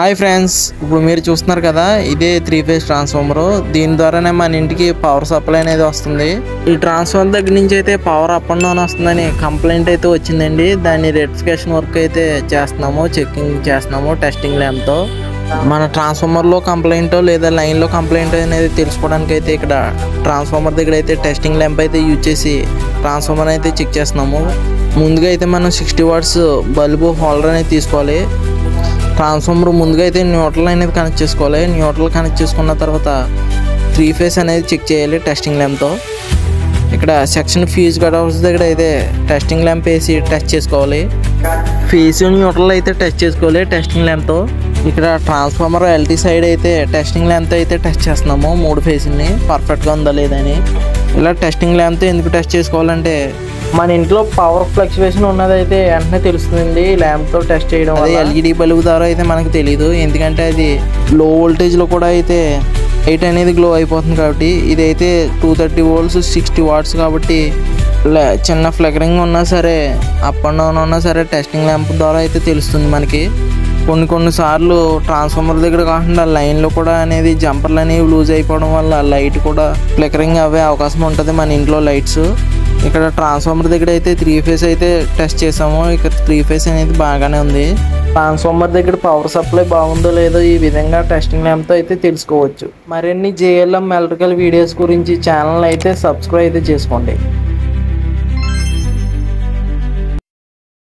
Hi friends, ఇప్పుడు మీరు చూస్తున్నారు కదా, ఇదే 3 ఫేజ్ ట్రాన్స్ఫార్మర్. దీని ద్వారానే మన ఇంటికి పవర్ సప్లై అనేది వస్తుంది. ఈ ట్రాన్స్ఫార్మర్ దగ్గర నుంచి అయితే పవర్ అప్ అండ్ డౌన్ వస్తుందని కంప్లైంట్ అయితే వచ్చిందండి. దాన్ని రెక్టిఫికేషన్ వర్క్ అయితే చేస్తున్నాము, చెకింగ్ చేస్తున్నాము టెస్టింగ్ ల్యాంప్తో. మన ట్రాన్స్ఫార్మర్లో కంప్లైంట్ లేదా లైన్లో కంప్లైంట్ అనేది తెలుసుకోవడానికి అయితే ఇక్కడ ట్రాన్స్ఫార్మర్ దగ్గర అయితే టెస్టింగ్ ల్యాంప్ అయితే యూజ్ చేసి ట్రాన్స్ఫార్మర్ అయితే చెక్ చేస్తున్నాము. ముందుగా అయితే మనం 60 వాట్స్ బల్బు హోల్డర్ అనేది తీసుకోవాలి. ట్రాన్స్ఫార్మర్ ముందుగా అయితే న్యూట్రల్ అనేది కనెక్ట్ చేసుకోవాలి. న్యూట్రల్ కనెక్ట్ చేసుకున్న తర్వాత 3 ఫేజ్ అనేది చెక్ చేయాలి టెస్టింగ్ ల్యాంప్తో. ఇక్కడ సెక్షన్ ఫ్యూజ్ కట్అవుట్స్ దగ్గర అయితే టెస్టింగ్ ల్యాంప్ వేసి టెస్ట్ చేసుకోవాలి. ఫేజ్ న్యూట్రల్ అయితే టెస్ట్ చేసుకోవాలి టెస్టింగ్ ల్యాంప్తో. ఇక్కడ ట్రాన్స్ఫార్మర్ ఎల్టీ సైడ్ అయితే టెస్టింగ్ ల్యాంప్తో అయితే టెస్ట్ చేస్తున్నాము 3 ఫేజ్ని పర్ఫెక్ట్గా ఉందా లేదని. ఇలా టెస్టింగ్ ల్యాంప్తో ఎందుకు టెస్ట్ చేసుకోవాలంటే మన ఇంట్లో పవర్ ఫ్లక్చువేషన్ ఉన్నదైతే వెంటనే తెలుస్తుందండి ల్యాంప్తో టెస్ట్ చేయడం. అదే ఎల్ఈడి బల్బు ద్వారా అయితే మనకు తెలియదు, ఎందుకంటే అది లో వోల్టేజ్లో కూడా అయితే లైట్ అనేది గ్లో అయిపోతుంది. కాబట్టి ఇదైతే 230 volts 60 watts కాబట్టి చిన్న ఫ్లకరింగ్ ఉన్నా సరే అప్ అండ్ డౌన్ ఉన్నా సరే టెస్టింగ్ ల్యాంప్ ద్వారా అయితే తెలుస్తుంది మనకి. కొన్నిసార్లు ట్రాన్స్ఫార్మర్ దగ్గర కాకుండా లైన్లో కూడా అనేది జంపర్లు అనేవి లూజ్ అయిపోవడం వల్ల లైట్ కూడా ఫ్లికరింగ్ అవ్వే అవకాశం ఉంటుంది మన ఇంట్లో లైట్స్. ఇక్కడ ట్రాన్స్ఫార్మర్ దగ్గర అయితే 3 ఫేజ్ అయితే టెస్ట్ చేసాము. ఇక్కడ 3 ఫేజ్ అనేది బాగానే ఉంది. ట్రాన్స్ఫార్మర్ దగ్గర పవర్ సప్లై బాగుందో లేదో ఈ విధంగా టెస్టింగ్ ల్యాంప్తో అయితే తెలుసుకోవచ్చు. మరిన్ని JLM ఎలక్ట్రికల్ వీడియోస్ గురించి ఛానల్ అయితే సబ్స్క్రైబ్ అయితే చేసుకోండి.